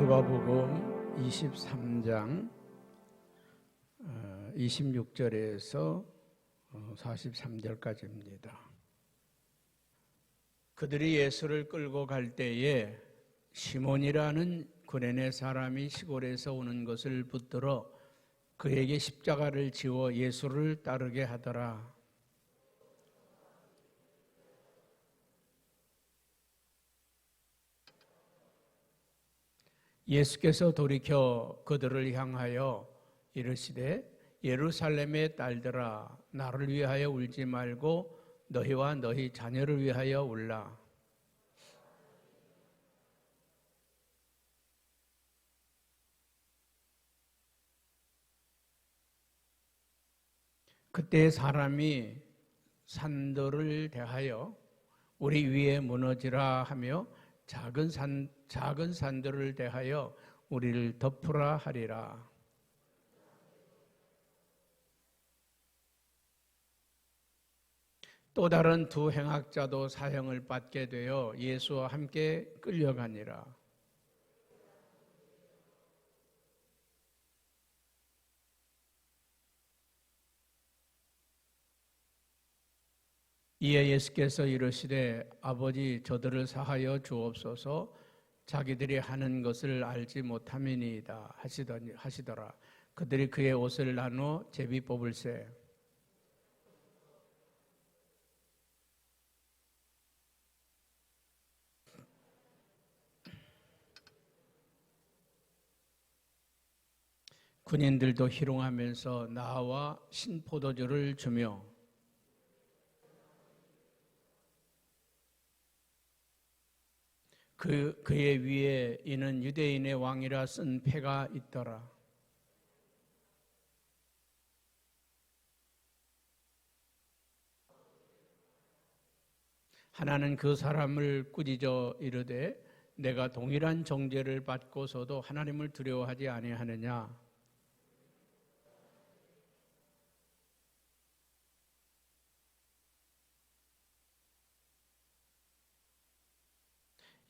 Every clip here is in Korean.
누가복음 23장 26절에서 43절까지입니다. 그들이 예수를 끌고 갈 때에 시몬이라는 구레네 사람이 시골에서 오는 것을 붙들어 그에게 십자가를 지워 예수를 따르게 하더라. 예수께서 돌이켜 그들을 향하여 이르시되 예루살렘의 딸들아 나를 위하여 울지 말고 너희와 너희 자녀를 위하여 울라. 그때 사람이 산들을 대하여 우리 위에 무너지라 하며 작은 산들을 대하여 우리를 덮으라 하리라. 또 다른 두 행악자도 사형을 받게 되어 예수와 함께 끌려가니라. 이에 예수께서 이르시되 아버지 저들을 사하여 주옵소서 자기들이 하는 것을 알지 못함이니이다 하시더라. 그들이 그의 옷을 나누어 제비 뽑을세. 군인들도 희롱하면서 나와 신포도주를 주며 그의 위에 이는 유대인의 왕이라 쓴 패가 있더라. 하나는 그 사람을 꾸짖어 이르되 내가 동일한 정죄를 받고서도 하나님을 두려워하지 아니하느냐.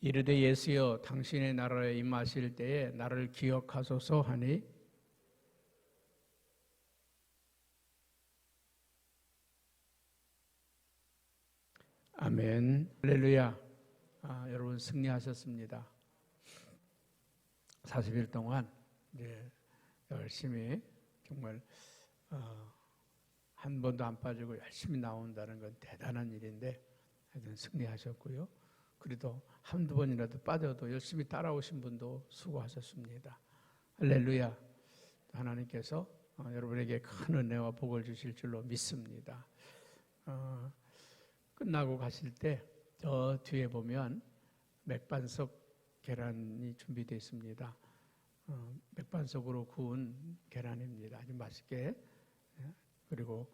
이르되 예수여 당신의 나라에 임하실 때에 나를 기억하소서 하니 아멘. 할렐루야. 여러분 승리하셨습니다. 40일 동안 이제 열심히 정말 한 번도 안 빠지고 열심히 나온다는 건 대단한 일인데 하여튼 승리하셨고요. 그래도 한두 번이라도 빠져도 열심히 따라오신 분도 수고하셨습니다. 할렐루야. 하나님께서 여러분에게 큰 은혜와 복을 주실 줄로 믿습니다. 끝나고 가실 때 저 뒤에 보면 맥반석 계란이 준비되어 있습니다. 맥반석으로 구운 계란입니다. 아주 맛있게. 그리고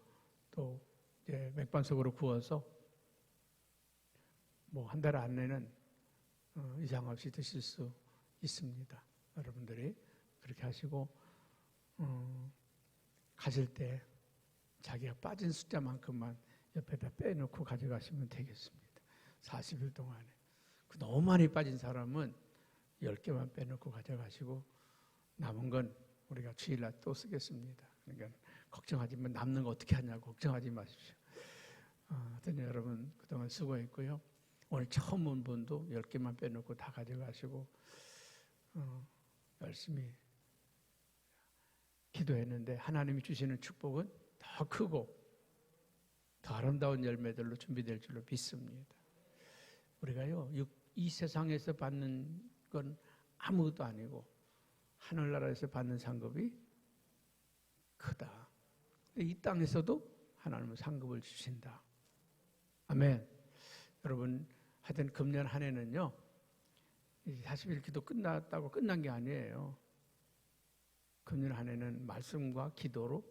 또 이제 맥반석으로 구워서 뭐 한 달 안에는 이상 없이 드실 수 있습니다. 여러분들이 그렇게 하시고 가실 때 자기가 빠진 숫자만큼만 옆에다 빼놓고 가져가시면 되겠습니다. 40일 동안에. 너무 많이 빠진 사람은 10개만 빼놓고 가져가시고 남은 건 우리가 주일날 또 쓰겠습니다. 그러니까 걱정하지 마. 남는 거 어떻게 하냐고 걱정하지 마십시오. 하여튼 여러분 그동안 수고했고요. 오늘 처음 온 분도 10개만 빼놓고 다 가져가시고 열심히 기도했는데 하나님이 주시는 축복은 더 크고 더 아름다운 열매들로 준비될 줄로 믿습니다. 우리가요 이 세상에서 받는 건 아무것도 아니고 하늘나라에서 받는 상급이 크다. 이 땅에서도 하나님은 상급을 주신다. 아멘. 여러분 하여튼 금년 한 해는요 40일 기도 끝났다고 끝난 게 아니에요. 금년 한 해는 말씀과 기도로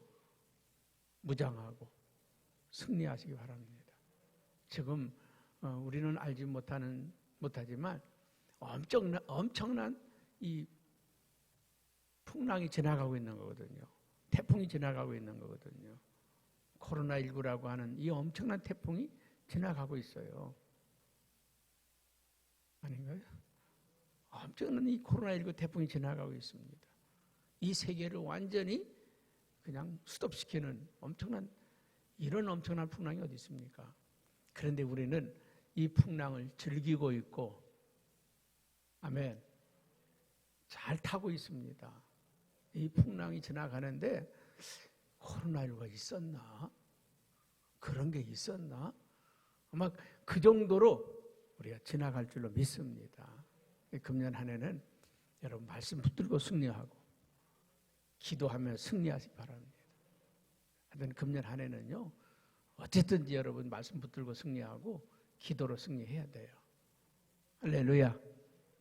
무장하고 승리하시기 바랍니다. 지금 우리는 알지 못하지만 엄청난 이 풍랑이 지나가고 있는 거거든요. 태풍이 지나가고 있는 거거든요. 코로나19라고 하는 이 엄청난 태풍이 지나가고 있어요. 아닌가요? 엄청난 이 코로나19 태풍이 지나가고 있습니다. 이 세계를 완전히 그냥 스톱시키는 이런 엄청난 풍랑이 어디 있습니까? 그런데 우리는 이 풍랑을 즐기고 있고, 아멘, 잘 타고 있습니다. 이 풍랑이 지나가는데 코로나19가 있었나? 그런 게 있었나? 아마 그 정도로 우리가 지나갈 줄로 믿습니다. 금년 한 해는 여러분 말씀 붙들고 승리하고 기도하며 승리하시기 바랍니다. 하여튼 금년 한 해는요, 어쨌든지 여러분 말씀 붙들고 승리하고 기도로 승리해야 돼요. 할렐루야.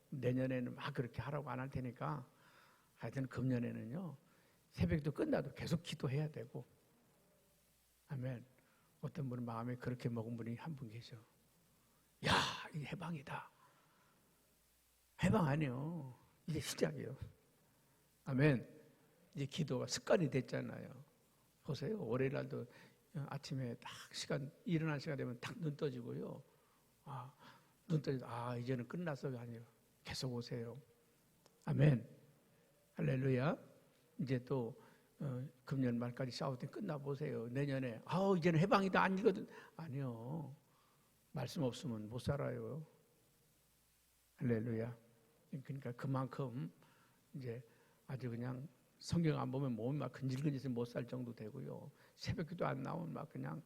내년에는 막 그렇게 하라고 안 할 테니까 하여튼 금년에는요, 새벽도 끝나도 계속 기도해야 되고, 아멘. 어떤 분은 마음에 그렇게 먹은 분이 한 분 계셔. 야, 이게 해방이다. 해방 아니요. 이제 시작이에요. 아멘. 이제 기도가 습관이 됐잖아요. 보세요. 월요일날도 아침에 딱 일어날 시간 되면 딱 눈 떠지고요. 눈 떠지고, 이제는 끝났어가 아니에요. 계속 오세요. 아멘. 할렐루야. 이제 또 금년 말까지 샤우팅 끝나보세요. 내년에 이제는 해방이다 아니거든. 아니요. 말씀 없으면 못 살아요. 할렐루야. 그러니까 그만큼 이제 아주 그냥 성경 안 보면 몸이 막 근질근질해서 못 살 정도 되고요. 새벽기도 안 나오면 막 그냥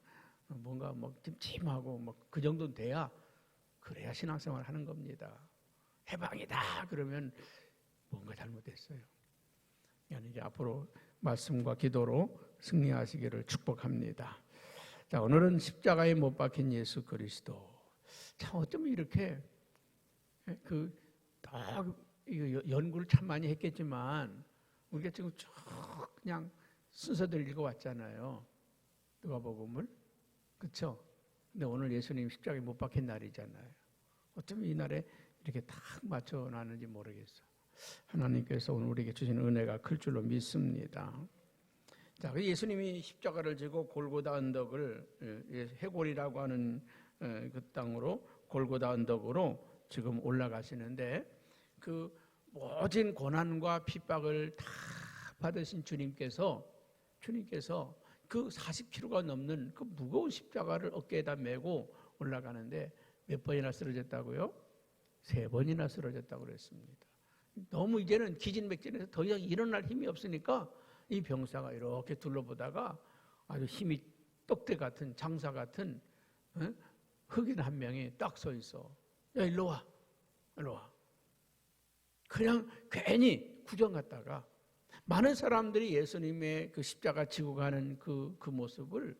뭔가 뭐 찜찜하고 뭐 그 정도는 그래야 신앙생활 하는 겁니다. 해방이다 그러면 뭔가 잘못됐어요. 이제 앞으로 말씀과 기도로 승리하시기를 축복합니다. 자, 오늘은 십자가에 못 박힌 예수 그리스도. 참 어쩌면 이렇게 연구를 참 많이 했겠지만 우리가 지금 쭉 그냥 순서대로 읽어왔잖아요. 누가복음을. 그렇죠? 근데 오늘 예수님 십자가에 못 박힌 날이잖아요. 어쩌면 이 날에 이렇게 딱 맞춰놨는지 모르겠어. 하나님께서 오늘 우리에게 주신 은혜가 클 줄로 믿습니다. 자, 예수님이 십자가를 지고 골고다 언덕을, 해골이라고 하는 그 땅으로, 골고다 언덕으로 지금 올라가시는데, 그 모진 고난과 핍박을 다 받으신 주님께서 그 40kg가 넘는 그 무거운 십자가를 어깨에다 메고 올라가는데 몇 번이나 쓰러졌다고요? 3번이나 쓰러졌다고 그랬습니다. 너무 이제는 기진맥진해서 더 이상 일어날 힘이 없으니까 이 병사가 이렇게 둘러보다가 아주 힘이 떡대 같은 장사 같은 흑인 한 명이 딱 서 있어. 야, 일로 와. 그냥 괜히 구경 갔다가 많은 사람들이 예수님의 그 십자가 지고 가는 그 모습을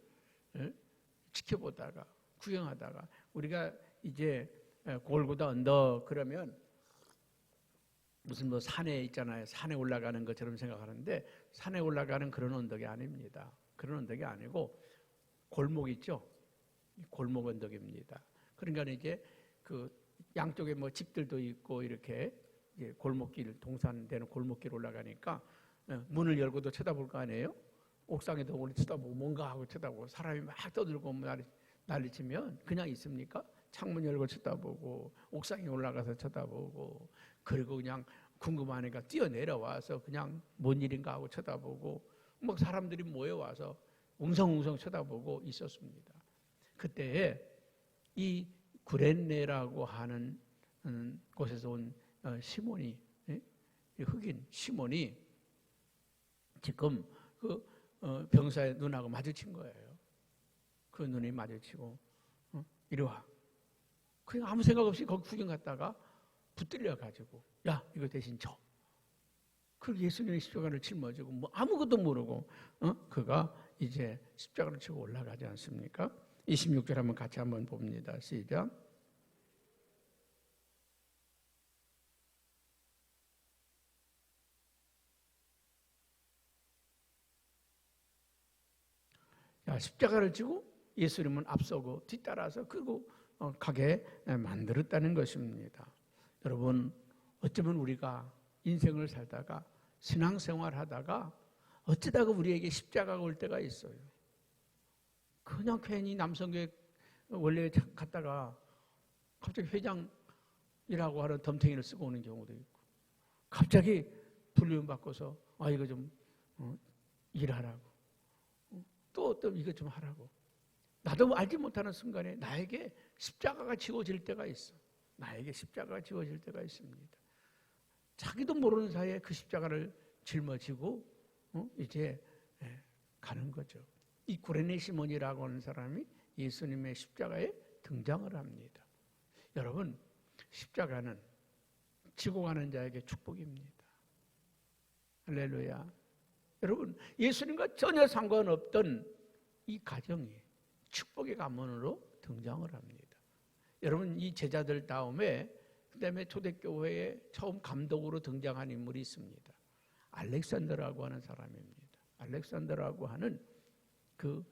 지켜보다가 구경하다가 우리가 이제 골고다 언덕 그러면 무슨 뭐 산에 있잖아요. 산에 올라가는 것처럼 생각하는데 산에 올라가는 그런 언덕이 아닙니다. 그런 언덕이 아니고 골목 있죠. 골목 언덕입니다. 그러니까 이제 그 양쪽에 뭐 집들도 있고 이렇게 이제 골목길 동산되는 골목길 올라가니까 문을 열고도 쳐다볼 거 아니에요. 옥상에도 오래 쳐다보고 뭔가 하고 쳐다보고 사람이 막 떠들고 난리치면 그냥 있습니까? 창문 열고 쳐다보고 옥상에 올라가서 쳐다보고 그리고 그냥 궁금하니까 뛰어내려와서 그냥 뭔 일인가 하고 쳐다보고 뭐 사람들이 모여와서 웅성웅성 쳐다보고 있었습니다. 그때에 이 구레네라고 하는 곳에서 온 시몬이, 흑인 시몬이 지금 그 병사의 눈하고 마주친 거예요. 그 눈이 마주치고 이리 와. 그냥 아무 생각 없이 거기 구경 갔다가 붙들려 가지고 야 이거 대신 줘. 그 예수님의 십자가를 짊어지고 뭐 아무것도 모르고 그가 이제 십자가를 치고 올라가지 않습니까? 26절 한번 같이 한번 봅니다. 시작. 자, 십자가를 지고 예수님은 앞서고 뒤따라서 그리고 가게 만들었다는 것입니다. 여러분 어쩌면 우리가 인생을 살다가 신앙생활 하다가 어쩌다가 우리에게 십자가가 올 때가 있어요. 그냥 괜히 남성교회 원래 갔다가 갑자기 회장 이라고 하는 덤탱이를 쓰고 오는 경우도 있고, 갑자기 불륜 바꿔서 이거 좀 일하라고, 또 어떤 이거 좀 하라고. 나도 알지 못하는 순간에 나에게 십자가가 지워질 때가 있어. 나에게 십자가가 지워질 때가 있습니다. 자기도 모르는 사이에 그 십자가를 짊어지고 이제 가는 거죠. 이 구레네 시몬이라고 하는 사람이 예수님의 십자가에 등장을 합니다. 여러분, 십자가는 지고 가는 자에게 축복입니다. 할렐루야. 여러분, 예수님과 전혀 상관없던 이 가정이 축복의 가문으로 등장을 합니다. 여러분, 이 제자들 다음에 그다음에 초대교회에 처음 감독으로 등장한 인물이 있습니다. 알렉산더라고 하는 사람입니다. 알렉산더라고 하는 그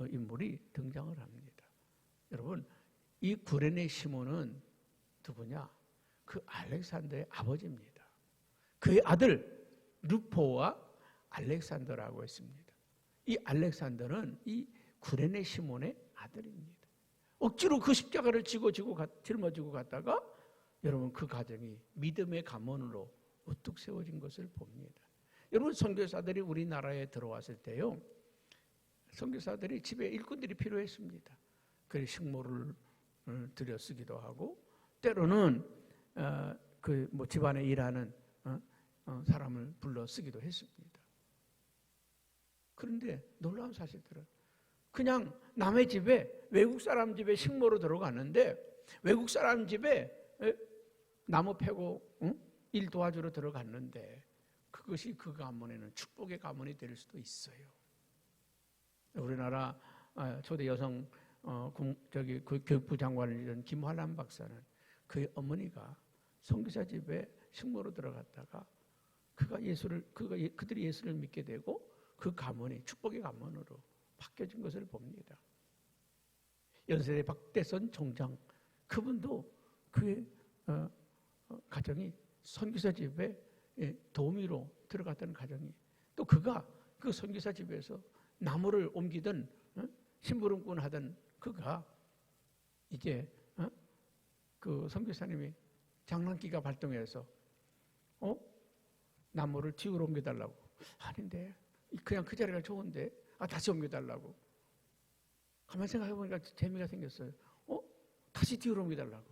인물이 등장을 합니다. 여러분, 이 구레네 시몬은 누구냐? 그 알렉산더의 아버지입니다. 그의 아들 루포와 알렉산더라고 했습니다. 이 알렉산더는 이 구레네 시몬의 아들입니다. 억지로 그 십자가를 짊어지고 갔다가 여러분 그 가정이 믿음의 가문으로 우뚝 세워진 것을 봅니다. 여러분, 선교사들이 우리나라에 들어왔을 때요, 선교사들이 집에 일꾼들이 필요했습니다. 그래서 식모를 들여 쓰기도 하고, 때로는 집안에 일하는 사람을 불러 쓰기도 했습니다. 그런데 놀라운 사실들은 그냥 남의 집에, 외국 사람 집에 식모로 들어갔는데, 외국 사람 집에 나무 패고 일 도와주러 들어갔는데, 그것이 그 가문에는 축복의 가문이 될 수도 있어요. 우리나라 초대 여성 교육부 장관이던 김환란 박사는 그의 어머니가 선교사 집에 식모로 들어갔다가 그들이 예수를 믿게 되고 그 가문이 축복의 가문으로 바뀌어진 것을 봅니다. 연세대 박대선 총장, 그분도 그의 가정이 선교사 집에 도우미로 들어갔다는 가정이, 또 그가 그 선교사 집에서 나무를 옮기던 심부름꾼 하던 그가 이제 그 선교사님이 장난기가 발동해서 나무를 뒤로 옮겨달라고. 아닌데 그냥 그 자리가 좋은데 다시 옮겨달라고. 가만히 생각해보니까 재미가 생겼어요. 다시 뒤로 옮겨달라고,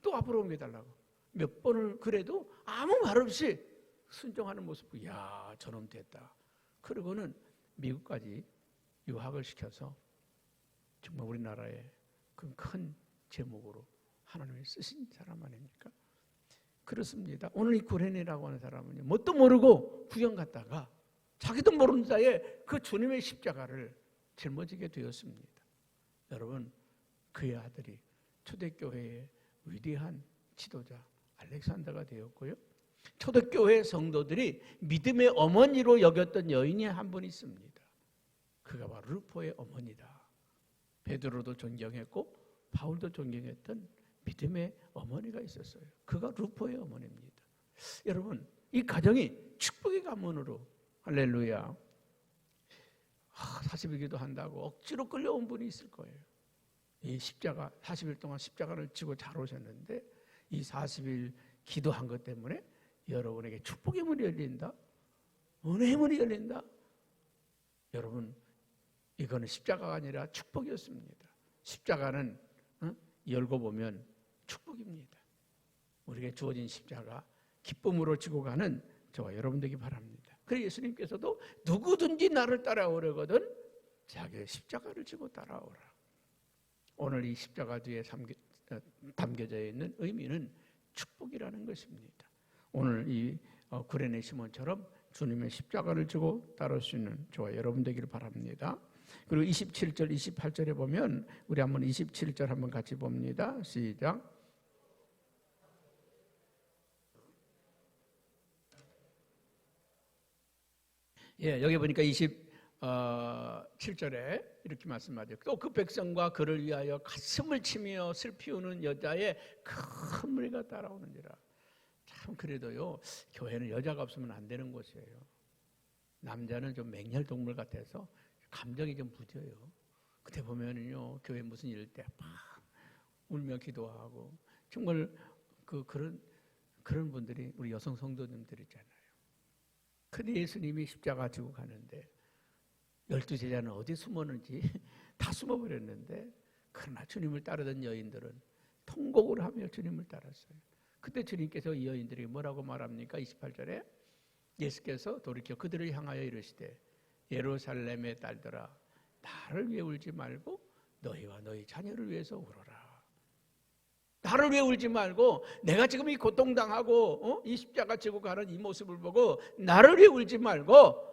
또 앞으로 옮겨달라고. 몇 번을 그래도 아무 말 없이 순종하는 모습. 이야, 저놈 됐다. 그러고는 미국까지 유학을 시켜서 정말 우리나라에 그 큰 제목으로 하나님이 쓰신 사람 아닙니까? 그렇습니다. 오늘 이 구레네라고 하는 사람은 뭣도 모르고 구경 갔다가 자기도 모르는 사이에 그 주님의 십자가를 짊어지게 되었습니다. 여러분, 그의 아들이 초대교회의 위대한 지도자 알렉산더가 되었고요, 초대교회 성도들이 믿음의 어머니로 여겼던 여인이 한 분 있습니다. 그가 바로 루포의 어머니다. 베드로도 존경했고 바울도 존경했던 믿음의 어머니가 있었어요. 그가 루포의 어머니입니다. 여러분, 이 가정이 축복의 가문으로, 할렐루야, 40일 기도한다고 억지로 끌려온 분이 있을 거예요. 이 십자가, 40일 동안 십자가를 지고 잘 오셨는데 이 40일 기도한 것 때문에 여러분에게 축복의 문이 열린다, 은혜의 문이 열린다. 여러분, 이거는 십자가가 아니라 축복이었습니다. 십자가는 열고 보면 축복입니다. 우리에게 주어진 십자가 기쁨으로 지고 가는 저와 여러분 되기 바랍니다. 그래서 예수님께서도 누구든지 나를 따라오려거든 자기의 십자가를 지고 따라오라. 오늘 이 십자가 뒤에 담겨져 있는 의미는 축복이라는 것입니다. 오늘 이 구레네 시몬처럼 주님의 십자가를 지고 따라올 수 있는 저와 여러분 되기를 바랍니다. 그리고 27절, 28절에 보면 우리 한번 27절 한번 같이 봅니다. 시작. 여기 보니까 27절에 이렇게 말씀하죠. 또 그 백성과 그를 위하여 가슴을 치며 슬피우는 여자의 큰 무리가 따라오는지라. 참, 그래도요, 교회는 여자가 없으면 안 되는 곳이에요. 남자는 좀 맹렬 동물 같아서 감정이 좀 부져요. 그때 보면은요, 교회 무슨 일 때 막 울며 기도하고 정말 그런 분들이 우리 여성 성도님들이잖아요. 근데 예수님이 십자가 지고 가는데 12제자는 어디 숨었는지 다 숨어버렸는데, 그러나 주님을 따르던 여인들은 통곡을 하며 주님을 따랐어요. 그때 주님께서 이 여인들이 뭐라고 말합니까? 28절에 예수께서 돌이켜 그들을 향하여 이르시되 예루살렘의 딸들아, 나를 위해 울지 말고 너희와 너희 자녀를 위해서 울어라. 나를 위해 울지 말고, 내가 지금 이 고통당하고 이 십자가 지고 가는 이 모습을 보고 나를 위해 울지 말고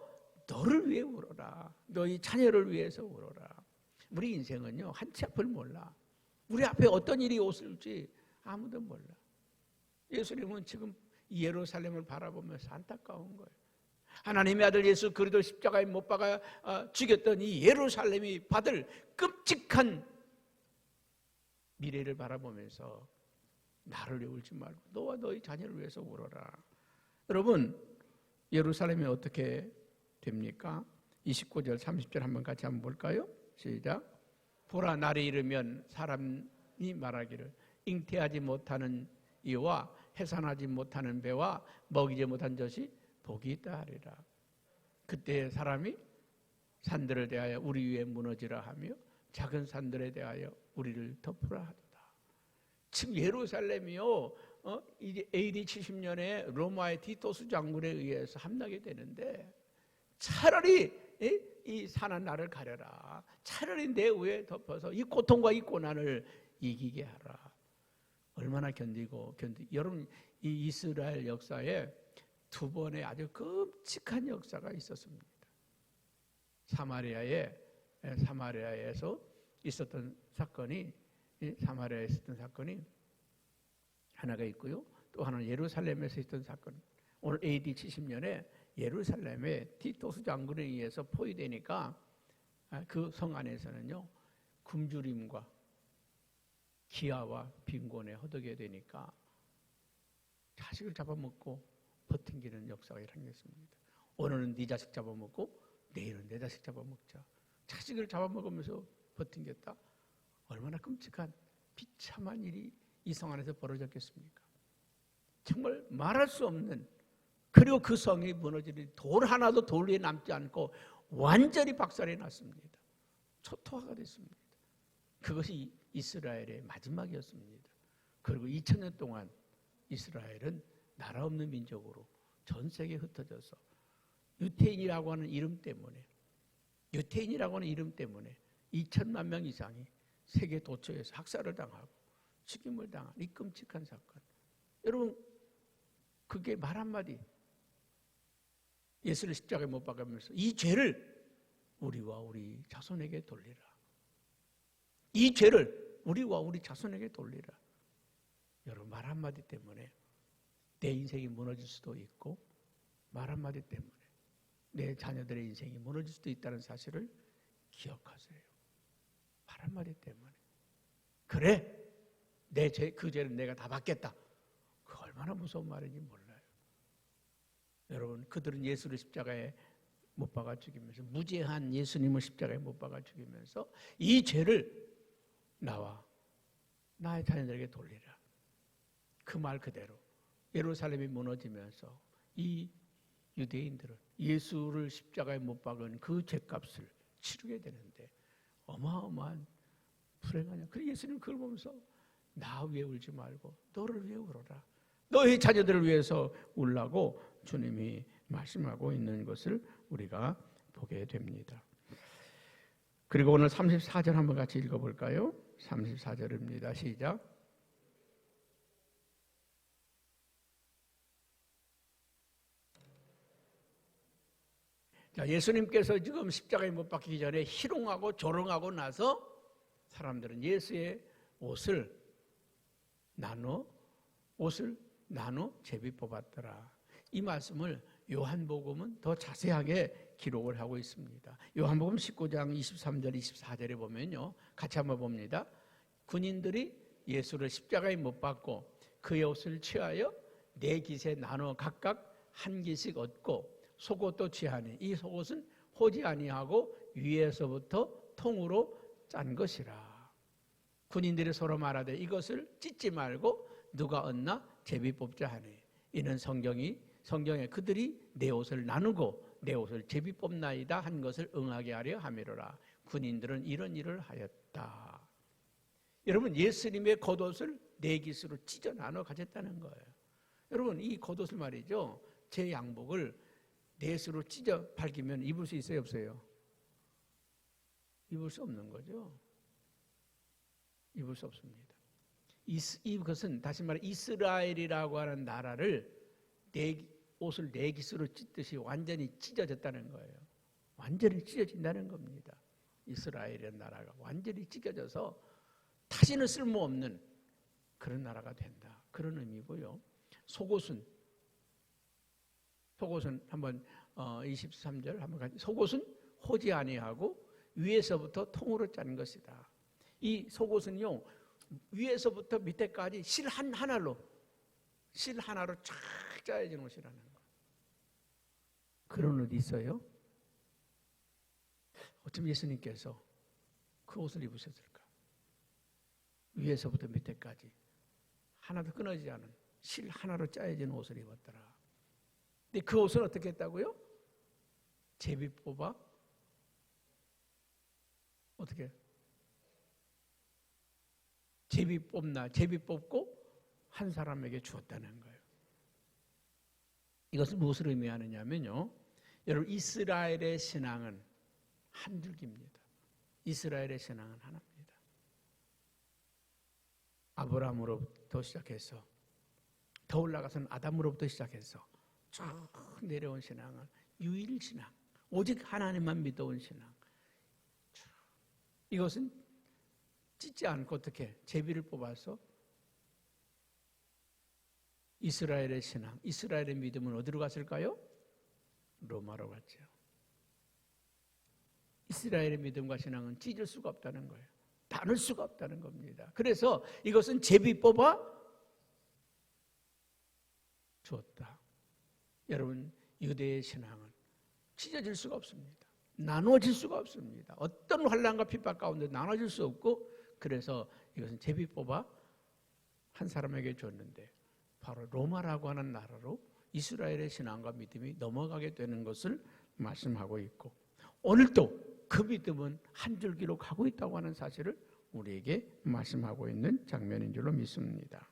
너를 위해 울어라. 너희 자녀를 위해서 울어라. 우리 인생은요, 한 치 앞을 몰라. 우리 앞에 어떤 일이 오실지 아무도 몰라. 예수님은 지금 이 예루살렘을 바라보면서 안타까운 거예요. 하나님의 아들 예수 그리스도 십자가에 못 박아 죽였던 이 예루살렘이 받을 끔찍한 미래를 바라보면서 나를 위해 울지 말고 너와 너희 자녀를 위해서 울어라. 여러분, 예루살렘이 어떻게 됩니까? 29절 30절 한번 같이 한번 볼까요? 시작. 보라, 날이 이르면 사람이 말하기를 잉태하지 못하는 이와 해산하지 못하는 배와 먹이지 못한 젖이 복이 있다 하리라. 그때 사람이 산들을 대하여 우리 위에 무너지라 하며 작은 산들에 대하여 우리를 덮으라 하도다. 지금 예루살렘이요, 이제 AD 70년에 로마의 디토스 장군에 의해서 함락이 되는데, 차라리 이 산한 나를 가려라. 차라리 내 위에 덮어서 이 고통과 이 고난을 이기게 하라. 얼마나 여러분, 이 이스라엘 역사에 두 번의 아주 끔찍한 역사가 있었습니다. 사마리아에서 있었던 사건이 하나가 있고요. 또 하나는 예루살렘에서 있었던 사건. 오늘 AD 70년에 예루살렘에 티토스 장군에 의해서 포위되니까 그 성 안에서는요, 굶주림과 기아와 빈곤에 허덕게 되니까 자식을 잡아먹고 버팅기는 역사가 일어났습니다. 오늘은 네 자식 잡아먹고 내일은 내 자식 잡아먹자. 자식을 잡아먹으면서 버팅겼다. 얼마나 끔찍한 비참한 일이 이 성 안에서 벌어졌겠습니까? 정말 말할 수 없는, 그리고 그 성이 무너지니 돌 하나도 돌 위에 남지 않고 완전히 박살이 났습니다. 초토화가 됐습니다. 그것이 이스라엘의 마지막이었습니다. 그리고 2000년 동안 이스라엘은 나라 없는 민족으로 전 세계에 흩어져서 유태인이라고 하는 이름 때문에 2천만 명 이상이 세계 도처에서 학살을 당하고 죽임을 당한 이 끔찍한 사건. 여러분, 그게 말 한마디, 예수를 십자가에 못 박으면서 이 죄를 우리와 우리 자손에게 돌리라. 이 죄를 우리와 우리 자손에게 돌리라. 여러분, 말 한마디 때문에 내 인생이 무너질 수도 있고, 말 한마디 때문에 내 자녀들의 인생이 무너질 수도 있다는 사실을 기억하세요. 말 한마디 때문에. 그래, 그 죄는 내가 다 받겠다. 그 얼마나 무서운 말인지 몰라요. 여러분, 그들은 예수를 십자가에 못 박아 죽이면서, 무죄한 예수님을 십자가에 못 박아 죽이면서 이 죄를 나와 나의 자녀들에게 돌리라. 그 말 그대로 예루살렘이 무너지면서 이 유대인들은 예수를 십자가에 못 박은 그 죄값을 치르게 되는데 어마어마한 불행하냐. 그래서 예수님 그걸 보면서 나 위해 울지 말고 너를 위해 울어라. 너의 자녀들을 위해서 울라고 주님이 말씀하고 있는 것을 우리가 보게 됩니다. 그리고 오늘 34절 한번 같이 읽어볼까요? 34절입니다. 시작. 자, 예수님께서 지금 십자가에 못 박히기 전에 희롱하고 조롱하고 나서 사람들은 예수의 옷을 나눠 제비 뽑았더라. 이 말씀을 요한복음은 더 자세하게 기록을 하고 있습니다. 요한복음 19장 23절 24절에 보면요, 같이 한번 봅니다. 군인들이 예수를 십자가에 못 박고 그의 옷을 취하여 네 깃에 나눠 각각 한 깃씩 얻고 속옷도 취하니 이 속옷은 호지 아니하고 위에서부터 통으로 짠 것이라. 군인들이 서로 말하되 이것을 찢지 말고 누가 얻나 제비 뽑자 하네. 이는 성경에 그들이 내 옷을 나누고 내 옷을 제비 뽑나이다 한 것을 응하게 하려 함이로라. 군인들은 이런 일을 하였다. 여러분, 예수님의 겉옷을 네 깃으로 찢어 나눠 가졌다는 거예요. 여러분, 이 겉옷을 말이죠, 제 양복을 넷으로 찢어 밝히면 입을 수 있어요, 없어요? 입을 수 없는 거죠. 입을 수 없습니다. 이것은 다시 말해 이스라엘이라고 하는 나라를 옷을 네 깃으로 찢듯이 완전히 찢어졌다는 거예요. 완전히 찢어진다는 겁니다. 이스라엘이라는 나라가 완전히 찢어져서 다시는 쓸모없는 그런 나라가 된다. 그런 의미고요. 속옷은 한번 23절 한번 같이. 속옷은 호지 아니하고 위에서부터 통으로 짠 것이다. 이 속옷은요, 위에서부터 밑에까지 실 하나로 쫙 짜여진 옷이라는 거. 그런 옷 있어요? 어쩜 예수님께서 그 옷을 입으셨을까? 위에서부터 밑에까지 하나도 끊어지지 않은 실 하나로 짜여진 옷을 입었더라. 근데 그 옷은 어떻게 했다고요? 제비 뽑아 어떻게? 제비 뽑고 한 사람에게 주었다는 거예요. 이것은 무엇을 의미하느냐면요, 여러분, 이스라엘의 신앙은 한 줄기입니다. 이스라엘의 신앙은 하나입니다. 아브라함으로부터 시작해서 더 올라가서는 아담으로부터 시작해서 쭉 내려온 신앙은 유일신앙, 오직 하나님만 믿어온 신앙. 이것은 찢지 않고 어떻게 제비를 뽑아서 이스라엘의 신앙, 이스라엘의 믿음은 어디로 갔을까요? 로마로 갔죠. 이스라엘의 믿음과 신앙은 찢을 수가 없다는 거예요. 나눌 수가 없다는 겁니다. 그래서 이것은 제비 뽑아 주었다. 여러분, 유대의 신앙은 찢어질 수가 없습니다. 나눠질 수가 없습니다. 어떤 환난과 핍박 가운데 나눠질 수 없고, 그래서 이것은 제비 뽑아 한 사람에게 줬는데 바로 로마라고 하는 나라로 이스라엘의 신앙과 믿음이 넘어가게 되는 것을 말씀하고 있고, 오늘도 그 믿음은 한 줄기로 가고 있다고 하는 사실을 우리에게 말씀하고 있는 장면인 줄로 믿습니다.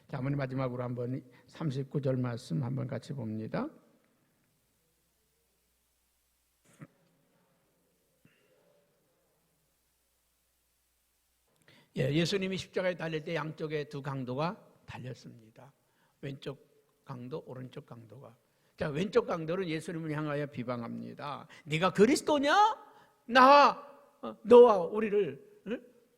자, 어머니 마지막으로 한번 39절 말씀 한번 같이 봅니다. 예수님이 십자가에 달릴 때 양쪽에 두 강도가 달렸습니다. 왼쪽 강도, 오른쪽 강도가. 자, 왼쪽 강도는 예수님을 향하여 비방합니다. 네가 그리스도냐? 너와 우리를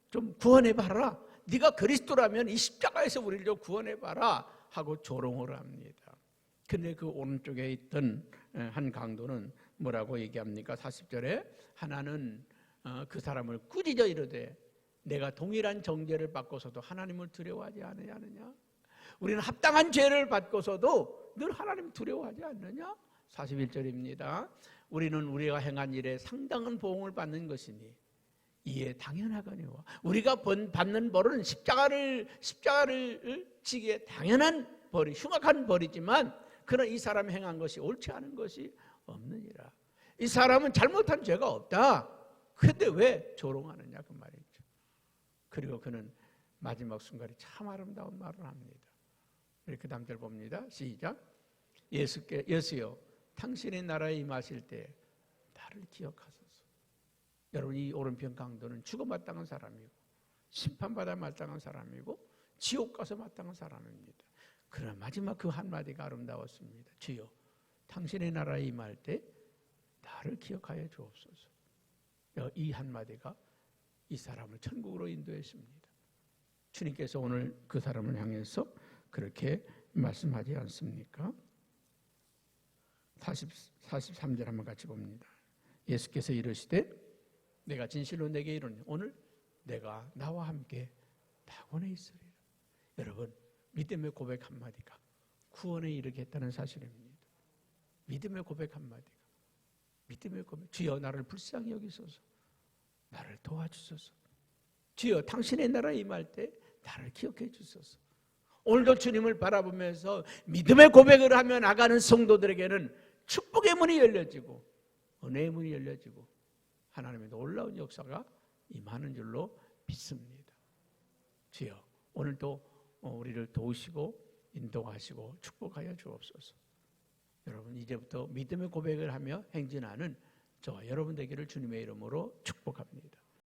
좀 구원해봐라. 네가 그리스도라면 이 십자가에서 우리를 좀 구원해봐라 하고 조롱을 합니다. 근데 그 오른쪽에 있던 한 강도는 뭐라고 얘기합니까? 40절에 하나는 그 사람을 꾸짖어 이르되 내가 동일한 정죄를 받고서도 하나님을 두려워하지 않느냐? 우리는 합당한 죄를 받고서도 늘 하나님 두려워하지 않느냐? 41절입니다. 우리는 우리가 행한 일에 상당한 보응을 받는 것이니 이에 당연하거니와 우리가 받는 벌은 십자가를 지기에 당연한 벌이, 흉악한 벌이지만 그러나 이 사람이 행한 것이 옳지 않은 것이 없느니라. 이 사람은 잘못한 죄가 없다. 그런데 왜 조롱하느냐 그 말이죠. 그리고 그는 마지막 순간에 참 아름다운 말을 합니다. 이렇게 다음 절 봅니다. 시작. 예수여 당신의 나라에 임하실 때 나를 기억하소서. 여러분, 이 오른편 강도는 죽어 마땅한 사람이고 심판받아 마땅한 사람이고 지옥 가서 마땅한 사람입니다. 그러나 마지막 그 한마디가 아름다웠습니다. 주여 당신의 나라에 임할 때 나를 기억하여 주옵소서. 이 한마디가 이 사람을 천국으로 인도했습니다. 주님께서 오늘 그 사람을 향해서 그렇게 말씀하지 않습니까? 43절 한번 같이 봅니다. 예수께서 이르시되 내가 진실로 내게 이르노니 오늘 내가 나와 함께 낙원에 있으리라. 여러분, 믿음의 고백 한마디가 구원에 이르게 했다는 사실입니다. 믿음의 고백 한마디가, 믿음의 고백, 주여 나를 불쌍히 여기소서, 나를 도와주소서, 주여 당신의 나라에 임할 때 나를 기억해 주소서. 오늘도 주님을 바라보면서 믿음의 고백을 하며 나가는 성도들에게는 축복의 문이 열려지고 은혜의 문이 열려지고 하나님의 놀라운 역사가 임하는 줄로 믿습니다. 주여, 오늘도 우리를 도우시고 인도하시고 축복하여 주옵소서. 여러분, 이제부터 믿음의 고백을 하며 행진하는 저와 여러분 되기를 주님의 이름으로 축복합니다.